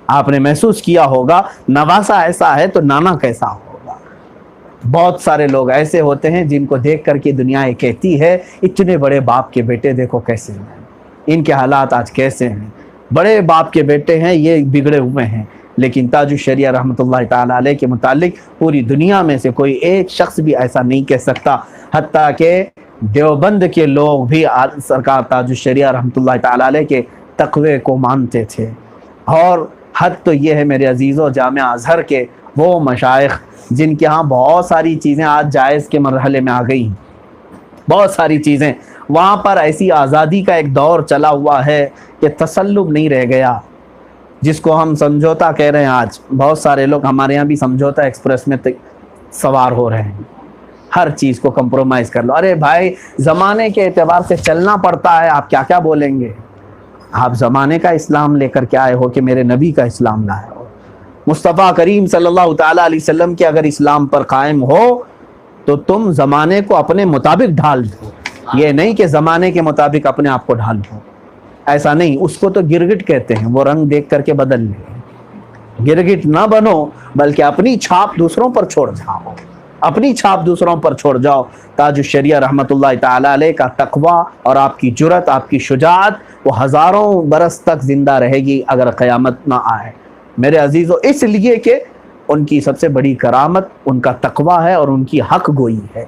آپ نے محسوس کیا ہوگا نواسا ایسا ہے تو نانا کیسا ہوگا۔ بہت سارے لوگ ایسے ہوتے ہیں جن کو دیکھ کر کے دنیا یہ کہتی ہے اتنے بڑے باپ کے بیٹے دیکھو کیسے ہیں، ان کے حالات آج کیسے ہیں، بڑے باپ کے بیٹے ہیں، یہ بگڑے ہوئے ہیں۔ لیکن تاج الشریعہ رحمۃ اللہ تعالیٰ علیہ کے متعلق پوری دنیا میں سے کوئی ایک شخص بھی ایسا نہیں کہہ سکتا، حتیٰ کہ دیوبند کے لوگ بھی سرکار تاج الشریعہ رحمۃ اللہ تعالیٰ علیہ کے تقوی کو مانتے تھے۔ اور حد تو یہ ہے میرے عزیزوں، جامعہ ازہر کے وہ مشائخ جن کے ہاں بہت ساری چیزیں آج جائز کے مرحلے میں آ گئی ہیں، بہت ساری چیزیں، وہاں پر ایسی آزادی کا ایک دور چلا ہوا ہے کہ تسلب نہیں رہ گیا، جس کو ہم سمجھوتا کہہ رہے ہیں۔ آج بہت سارے لوگ ہمارے یہاں بھی سمجھوتا ایکسپریس میں سوار ہو رہے ہیں، ہر چیز کو کمپرومائز کر لو۔ ارے بھائی، زمانے کے اعتبار سے چلنا پڑتا ہے، آپ کیا کیا بولیں گے؟ آپ زمانے کا اسلام لے کر کے آئے ہو کہ میرے نبی کا اسلام لائے ہو؟ مصطفیٰ کریم صلی اللہ تعالیٰ علیہ وسلم کے اگر اسلام پر قائم ہو تو تم زمانے کو اپنے مطابق ڈھال دو، یہ نہیں کہ زمانے کے مطابق اپنے آپ کو ڈھال دو، ایسا نہیں۔ اس کو تو گرگٹ کہتے ہیں، وہ رنگ دیکھ کر کے بدل لے۔ گرگٹ نہ بنو، بلکہ اپنی چھاپ دوسروں پر چھوڑ جاؤ، اپنی چھاپ دوسروں پر چھوڑ جاؤ۔ تاج الشریعہ رحمۃ اللہ تعالیٰ علیہ کا تقویٰ اور آپ کی جرأت، آپ کی شجاعت، وہ ہزاروں برس تک زندہ رہے گی اگر قیامت نہ آئے میرے عزیزوں، اس لیے کہ ان کی سب سے بڑی کرامت ان کا تقویٰ ہے اور ان کی حق گوئی ہے۔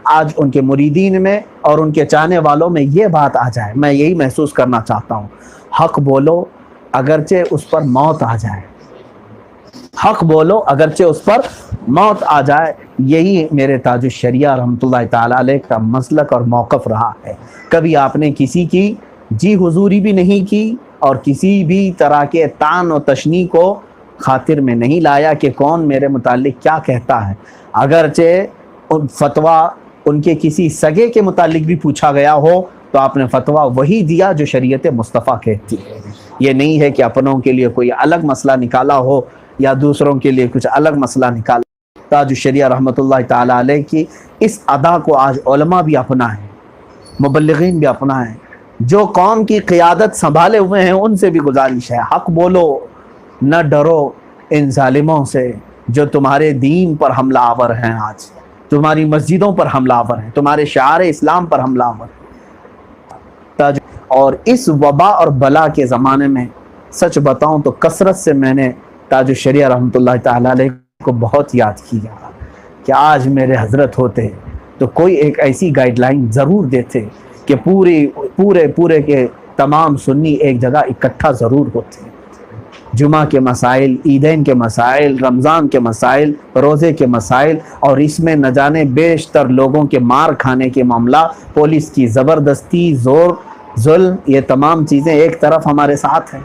آج ان کے مریدین میں اور ان کے چاہنے والوں میں یہ بات آ جائے، میں یہی محسوس کرنا چاہتا ہوں، حق بولو اگرچہ اس پر موت آ جائے، حق بولو اگرچہ اس پر موت آ جائے۔ یہی میرے تاج الشریعہ رحمۃ اللہ تعالیٰ علیہ کا مسلک اور موقف رہا ہے۔ کبھی آپ نے کسی کی جی حضوری بھی نہیں کی اور کسی بھی طرح کے طعن و تشنیع کو خاطر میں نہیں لایا کہ کون میرے متعلق کیا کہتا ہے، اگرچہ فتویٰ ان کے کسی سگے کے متعلق بھی پوچھا گیا ہو تو آپ نے فتویٰ وہی دیا جو شریعت مصطفیٰ کہتی ہے۔ یہ نہیں ہے کہ اپنوں کے لیے کوئی الگ مسئلہ نکالا ہو یا دوسروں کے لیے کچھ الگ مسئلہ نکالا۔ تاج الشریعہ رحمۃ اللہ تعالیٰ علیہ کی اس ادا کو آج علماء بھی اپنائیں، مبلغین بھی اپنائیں، جو قوم کی قیادت سنبھالے ہوئے ہیں ان سے بھی گزارش ہے، حق بولو، نہ ڈرو ان ظالموں سے جو تمہارے دین پر حملہ آور ہیں، آج تمہاری مسجدوں پر حملہ آور ہیں، تمہارے شعار اسلام پر حملہ آور ہیں۔ اور اس وبا اور بلا کے زمانے میں سچ بتاؤں تو کثرت سے میں نے تاج الشریعہ رحمۃ اللہ تعالیٰ علیہ کو بہت یاد کیا کہ آج میرے حضرت ہوتے تو کوئی ایک ایسی گائیڈ لائن ضرور دیتے کہ پورے کے تمام سنی ایک جگہ اکٹھا ضرور ہوتے۔ جمعہ کے مسائل، عیدین کے مسائل، رمضان کے مسائل، روزے کے مسائل، اور اس میں نہ جانے بیشتر لوگوں کے مار کھانے کے معاملہ، پولیس کی زبردستی، زور، ظلم، یہ تمام چیزیں ایک طرف ہمارے ساتھ ہیں۔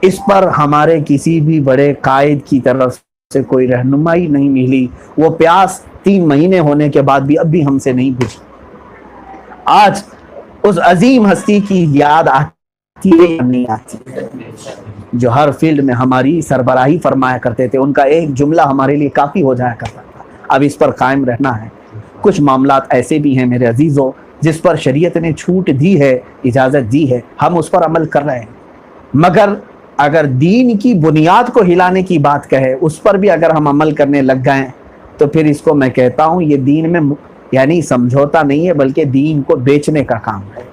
اس پر ہمارے کسی بھی بڑے قائد کی طرف سے کوئی رہنمائی نہیں ملی، وہ پیاس 3 مہینے ہونے کے بعد بھی اب بھی ہم سے نہیں بجھی۔ آج اس عظیم ہستی کی یاد آتی ہے یا نہیں آتی، جو ہر فیلڈ میں ہماری سربراہی فرمایا کرتے تھے، ان کا ایک جملہ ہمارے لیے کافی ہو جایا کرتا تھا۔ اب اس پر قائم رہنا ہے۔ کچھ معاملات ایسے بھی ہیں میرے عزیزوں جس پر شریعت نے چھوٹ دی ہے، اجازت دی ہے، ہم اس پر عمل کر رہے ہیں، مگر اگر دین کی بنیاد کو ہلانے کی بات کہے، اس پر بھی اگر ہم عمل کرنے لگ گئے تو پھر اس کو میں کہتا ہوں یہ دین میں یعنی سمجھوتا نہیں ہے، بلکہ دین کو بیچنے کا کام ہے۔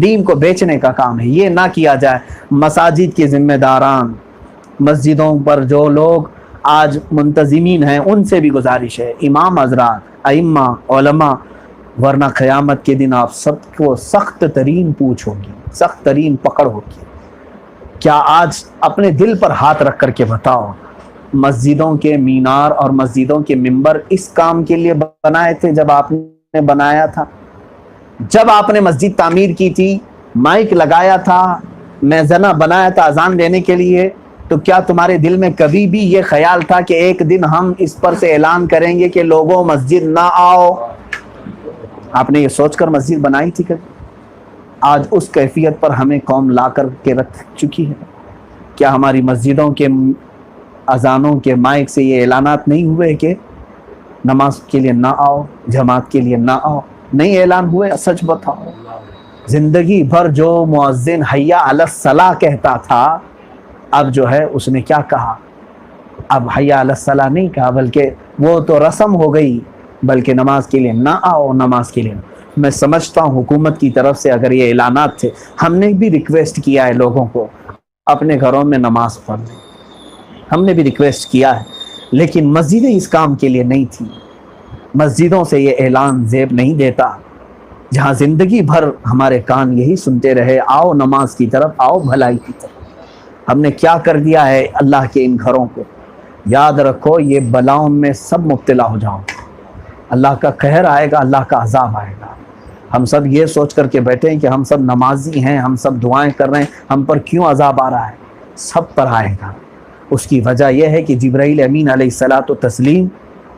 دین کو بیچنے کا کام ہے، یہ نہ کیا جائے۔ مساجد کے ذمہ داران، مسجدوں پر جو لوگ آج منتظمین ہیں، ان سے بھی گزارش ہے، امام حضرات، ائمہ، علماء، ورنہ قیامت کے دن آپ سب کو سخت ترین پوچھ ہوگی، سخت ترین پکڑ ہوگی۔ کیا آج اپنے دل پر ہاتھ رکھ کر کے بتاؤ، مسجدوں کے مینار اور مسجدوں کے ممبر اس کام کے لیے بنائے تھے جب آپ نے بنایا تھا؟ جب آپ نے مسجد تعمیر کی تھی، مائک لگایا تھا، میزنہ بنایا تھا اذان دینے کے لیے، تو کیا تمہارے دل میں کبھی بھی یہ خیال تھا کہ ایک دن ہم اس پر سے اعلان کریں گے کہ لوگوں مسجد نہ آؤ؟ آپ نے یہ سوچ کر مسجد بنائی تھی کبھی؟ آج اس کیفیت پر ہمیں قوم لا کر کے رکھ چکی ہے۔ کیا ہماری مسجدوں کے اذانوں کے مائک سے یہ اعلانات نہیں ہوئے کہ نماز کے لیے نہ آؤ، جماعت کے لیے نہ آؤ؟ نہیں اعلان ہوئے؟ سچ بتاؤ۔ زندگی بھر جو مؤذن حیا علی الصلاۃ کہتا تھا، اب جو ہے اس نے کیا کہا؟ اب حیا علی الصلاۃ نہیں کہا، بلکہ وہ تو رسم ہو گئی، بلکہ نماز کے لیے نہ آؤ، نماز کے لیے نہ۔ میں سمجھتا ہوں حکومت کی طرف سے اگر یہ اعلانات تھے، ہم نے بھی ریکویسٹ کیا ہے لوگوں کو اپنے گھروں میں نماز پڑھ لیں، ہم نے بھی ریکویسٹ کیا ہے، لیکن مسجدیں اس کام کے لیے نہیں تھی۔ مسجدوں سے یہ اعلان زیب نہیں دیتا جہاں زندگی بھر ہمارے کان یہی سنتے رہے، آؤ نماز کی طرف، آؤ بھلائی کی طرف۔ ہم نے کیا کر دیا ہے اللہ کے ان گھروں کو؟ یاد رکھو، یہ بلاؤں میں سب مبتلا ہو جاؤ، اللہ کا قہر آئے گا، اللہ کا عذاب آئے گا۔ ہم سب یہ سوچ کر کے بیٹھے ہیں کہ ہم سب نمازی ہیں، ہم سب دعائیں کر رہے ہیں، ہم پر کیوں عذاب آ رہا ہے؟ سب پر آئے گا۔ اس کی وجہ یہ ہے کہ جبرائیل امین علیہ الصلاۃ والتسلیم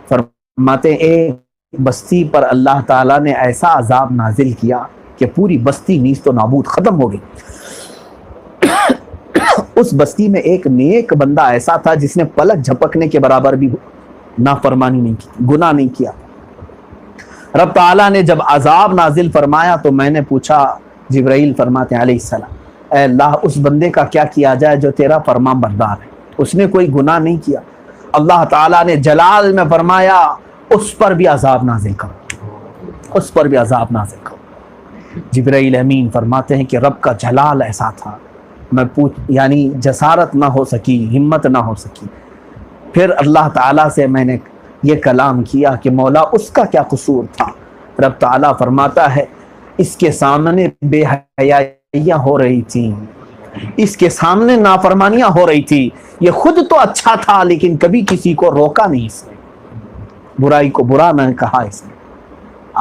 فرماتے ہیں ایک بستی پر اللہ تعالیٰ نے ایسا عذاب نازل کیا کہ پوری بستی نیست و نابود ختم ہو گئی۔ اس بستی میں ایک نیک بندہ ایسا تھا جس نے پلک جھپکنے کے برابر بھی نافرمانی نہیں کی، گناہ نہیں کیا۔ رب تعالیٰ نے جب عذاب نازل فرمایا تو میں نے پوچھا، جبرائیل فرماتے ہیں علیہ السلام، اے اللہ اس بندے کا کیا کیا جائے جو تیرا فرمان بردار ہے، اس نے کوئی گناہ نہیں کیا۔ اللہ تعالیٰ نے جلال میں فرمایا اس پر بھی عذاب نازل کرو، اس پر بھی عذاب نازل کرو۔ جبرائیل امین فرماتے ہیں کہ رب کا جلال ایسا تھا، میں یعنی جسارت نہ ہو سکی، ہمت نہ ہو سکی۔ پھر اللہ تعالیٰ سے میں نے یہ کلام کیا کہ مولا اس کا کیا قصور تھا؟ رب تعالیٰ فرماتا ہے اس کے سامنے بے حیائیاں ہو رہی تھیں، اس کے سامنے نافرمانیاں ہو رہی تھی، یہ خود تو اچھا تھا لیکن کبھی کسی کو روکا نہیں، اس نے برائی کو برا نہ کہا اس نے۔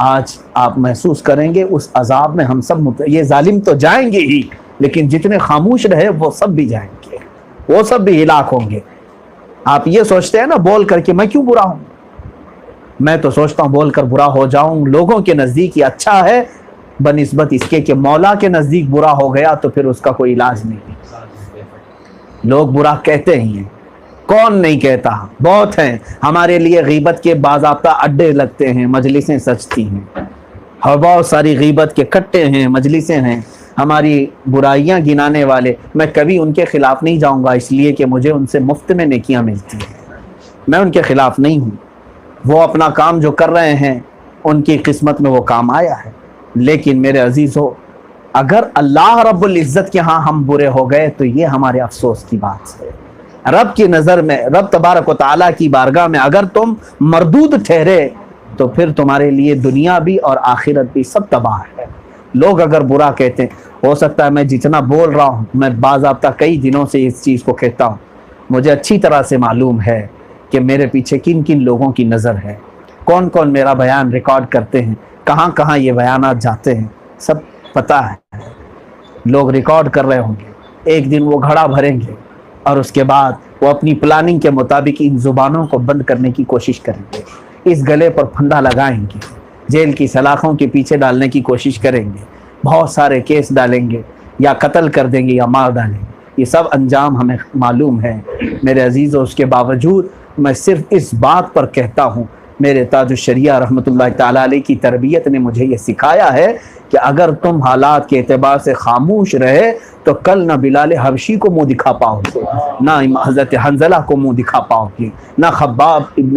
آج آپ محسوس کریں گے اس عذاب میں ہم سب یہ ظالم تو جائیں گے ہی، لیکن جتنے خاموش رہے وہ سب بھی جائیں گے، وہ سب بھی ہلاک ہوں گے۔ آپ یہ سوچتے ہیں نا بول کر کہ میں کیوں برا ہوں؟ میں تو سوچتا ہوں بول کر برا ہو جاؤں، لوگوں کے نزدیک یہ اچھا ہے بنسبت اس کے کہ مولا کے نزدیک برا ہو گیا تو پھر اس کا کوئی علاج نہیں۔ لوگ برا کہتے ہی ہیں، کون نہیں کہتا؟ بہت ہیں۔ ہمارے لیے غیبت کے باضابطہ اڈے لگتے ہیں، مجلسیں سجتی ہیں، اور بہت ساری غیبت کے کٹے ہیں، مجلسیں ہیں، ہماری برائیاں گنانے والے۔ میں کبھی ان کے خلاف نہیں جاؤں گا، اس لیے کہ مجھے ان سے مفت میں نیکیاں ملتی ہیں، میں ان کے خلاف نہیں ہوں۔ وہ اپنا کام جو کر رہے ہیں ان کی قسمت میں وہ کام آیا ہے، لیکن میرے عزیزو اگر اللہ رب العزت کے ہاں ہم برے ہو گئے تو یہ ہمارے افسوس کی بات ہے۔ رب کی نظر میں، رب تبارک و تعالیٰ کی بارگاہ میں اگر تم مردود ٹھہرے تو پھر تمہارے لیے دنیا بھی اور آخرت بھی سب تباہ ہے۔ لوگ اگر برا کہتے ہیں، ہو سکتا ہے میں جتنا بول رہا ہوں، میں باضابطہ کئی دنوں سے اس چیز کو کہتا ہوں، مجھے اچھی طرح سے معلوم ہے کہ میرے پیچھے کن کن لوگوں کی نظر ہے، کون کون میرا بیان ریکارڈ کرتے ہیں، کہاں کہاں یہ بیانات جاتے ہیں، سب پتہ ہے۔ لوگ ریکارڈ کر رہے ہوں گے، ایک دن وہ گھڑا بھریں گے اور اس کے بعد وہ اپنی پلاننگ کے مطابق ان زبانوں کو بند کرنے کی کوشش کریں گے، اس گلے پر پھندا لگائیں گے، جیل کی سلاخوں کے پیچھے ڈالنے کی کوشش کریں گے، بہت سارے کیس ڈالیں گے، یا قتل کر دیں گے یا مار ڈالیں گے۔ یہ سب انجام ہمیں معلوم ہے میرے عزیزو۔ اس کے باوجود میں صرف اس بات پر کہتا ہوں، میرے تاج الشریعہ رحمۃ اللہ تعالیٰ علیہ کی تربیت نے مجھے یہ سکھایا ہے کہ اگر تم حالات کے اعتبار سے خاموش رہے تو کل نہ بلال حبشی کو منہ دکھا پاؤ گے، نہ حضرت حنزلہ کو منہ دکھا پاؤ گے، نہ خباب ابن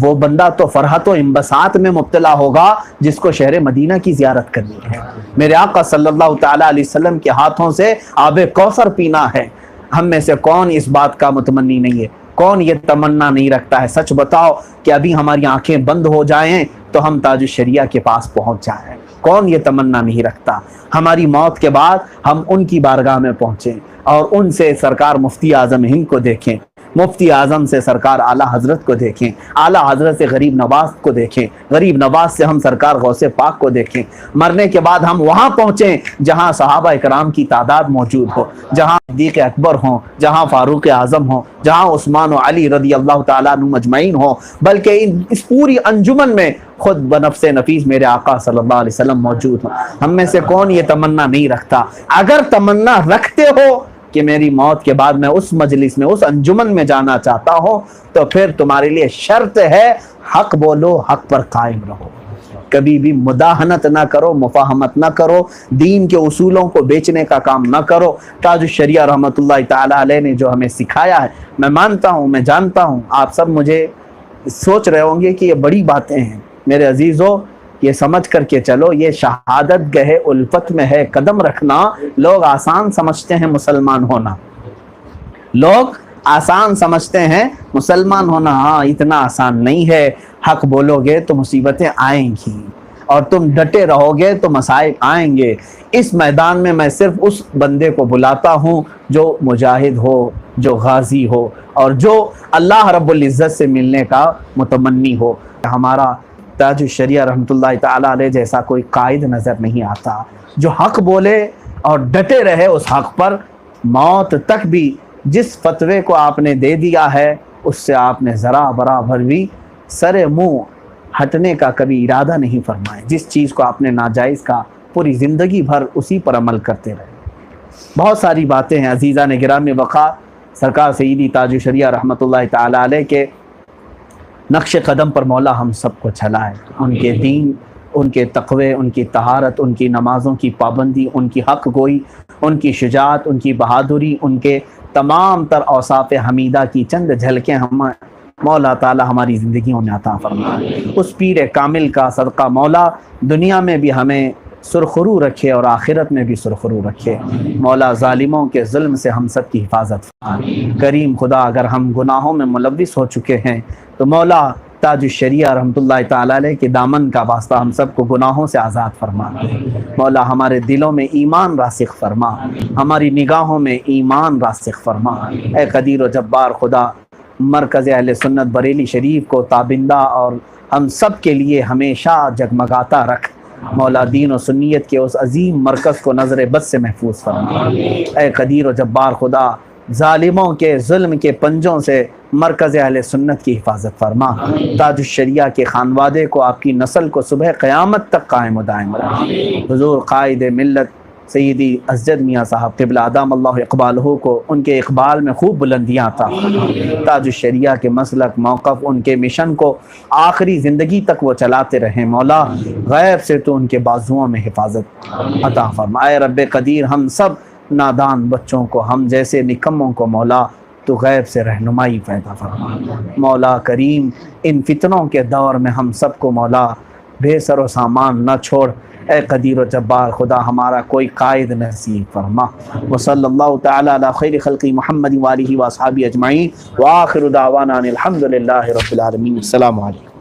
وہ بندہ تو فرحت و انبساط میں مبتلا ہوگا جس کو شہر مدینہ کی زیارت کرنی ہے، میرے آقا صلی اللہ تعالیٰ علیہ وسلم کے ہاتھوں سے آب کوثر پینا ہے۔ ہم میں سے کون اس بات کا متمنی نہیں ہے؟ کون یہ تمنا نہیں رکھتا ہے؟ سچ بتاؤ کہ ابھی ہماری آنکھیں بند ہو جائیں تو ہم تاج الشریعہ کے پاس پہنچ جائیں۔ کون یہ تمنا نہیں رکھتا؟ ہماری موت کے بعد ہم ان کی بارگاہ میں پہنچیں اور ان سے سرکار مفتی اعظم ہند کو دیکھیں، مفتی اعظم سے سرکار اعلیٰ حضرت کو دیکھیں، اعلیٰ حضرت سے غریب نواز کو دیکھیں، غریب نواز سے ہم سرکار غوث پاک کو دیکھیں۔ مرنے کے بعد ہم وہاں پہنچیں جہاں صحابہ اکرام کی تعداد موجود ہو، جہاں صدیق اکبر ہوں، جہاں فاروق اعظم ہوں، جہاں عثمان و علی رضی اللہ تعالیٰ عنہ مجمعین ہوں، بلکہ اس پوری انجمن میں خود بنفس نفیس میرے آقا صلی اللہ علیہ وسلم موجود ہوں۔ ہم میں سے کون یہ تمنا نہیں رکھتا؟ اگر تمنا رکھتے ہو کہ میری موت کے بعد میں اس مجلس میں، اس انجمن میں جانا چاہتا ہوں، تو پھر تمہارے لیے شرط ہے حق بولو، حق پر قائم رہو، کبھی بھی مداہنت نہ کرو، مفاہمت نہ کرو، دین کے اصولوں کو بیچنے کا کام نہ کرو۔ تاج الشریعہ رحمۃ اللہ تعالیٰ علیہ نے جو ہمیں سکھایا ہے، میں مانتا ہوں، میں جانتا ہوں آپ سب مجھے سوچ رہے ہوں گے کہ یہ بڑی باتیں ہیں۔ میرے عزیزو، یہ سمجھ کر کے چلو، یہ شہادت گہے الفت میں ہے قدم رکھنا۔ لوگ آسان سمجھتے ہیں مسلمان ہونا، لوگ آسان سمجھتے ہیں مسلمان ہونا، ہاں اتنا آسان نہیں ہے۔ حق بولو گے تو مصیبتیں آئیں گی، اور تم ڈٹے رہو گے تو مصائب آئیں گے۔ اس میدان میں میں صرف اس بندے کو بلاتا ہوں جو مجاہد ہو، جو غازی ہو، اور جو اللہ رب العزت سے ملنے کا متمنی ہو۔ ہمارا تاج الشریعہ رحمۃ اللہ تعالیٰ علیہ جیسا کوئی قائد نظر نہیں آتا جو حق بولے اور ڈٹے رہے اس حق پر، موت تک بھی۔ جس فتوے کو آپ نے دے دیا ہے اس سے آپ نے ذرا برابر بھی سر منہ ہٹنے کا کبھی ارادہ نہیں فرمایا۔ جس چیز کو آپ نے ناجائز کا، پوری زندگی بھر اسی پر عمل کرتے رہے۔ بہت ساری باتیں ہیں عزیزان گرامی وقار، سرکار سیدی تاج الشریعہ رحمۃ اللہ تعالیٰ علیہ کے نقش قدم پر مولا ہم سب کو چلائے۔ ان کے دین، ان کے تقوی، ان کی طہارت، ان کی نمازوں کی پابندی، ان کی حق گوئی، ان کی شجاعت، ان کی بہادری، ان کے تمام تر اوصاف حمیدہ کی چند جھلکیں ہم مولا تعالی ہماری زندگیوں میں عطا فرمائے۔ اس پیر کامل کا صدقہ مولا دنیا میں بھی ہمیں سرخرو رکھے اور آخرت میں بھی سرخرو رکھے۔ مولا ظالموں کے ظلم سے ہم سب کی حفاظت فرمائے۔ کریم خدا، اگر ہم گناہوں میں ملوث ہو چکے ہیں تو مولا تاج الشریعہ رحمۃ اللہ تعالیٰ علیہ کے دامن کا واسطہ ہم سب کو گناہوں سے آزاد فرما۔ مولا ہمارے دلوں میں ایمان راسخ فرما، ہماری نگاہوں میں ایمان راسخ فرما۔ اے قدیر و جبار خدا، مرکز اہل سنت بریلی شریف کو تابندہ اور ہم سب کے لیے ہمیشہ جگمگاتا رکھ۔ مولا دین و سنیت کے اس عظیم مرکز کو نظر بد سے محفوظ فرما۔ اے قدیر و جبار خدا، ظالموں کے ظلم کے پنجوں سے مرکز اہل سنت کی حفاظت فرما۔ تاج الشریعہ کے خانوادے کو، آپ کی نسل کو صبح قیامت تک قائم و دائم رکھ۔ حضور قائد ملت سیدی اسجد میاں صاحب قبلہ ادام اللہ اقبالہ کو ان کے اقبال میں خوب بلندیاں عطا فرما۔ تاج الشریعہ کے مسلک، موقف، ان کے مشن کو آخری زندگی تک وہ چلاتے رہیں۔ مولا غیب سے تو ان کے بازوؤں میں حفاظت عطا فرما۔ اے رب قدیر، ہم سب نادان بچوں کو، ہم جیسے نکموں کو مولا تو غیب سے رہنمائی پیدا فرما۔ مولا کریم، ان فتنوں کے دور میں ہم سب کو مولا بے سر و سامان نہ چھوڑ۔ اے قدیر و جبار خدا، ہمارا کوئی قائد نصیب فرما۔ وصلی اللہ تعالی علی خیر خلق محمد وآلہ واصحابہ اجمعین، وآخر دعوانا الحمد للہ رب العالمین۔ السلام علیکم۔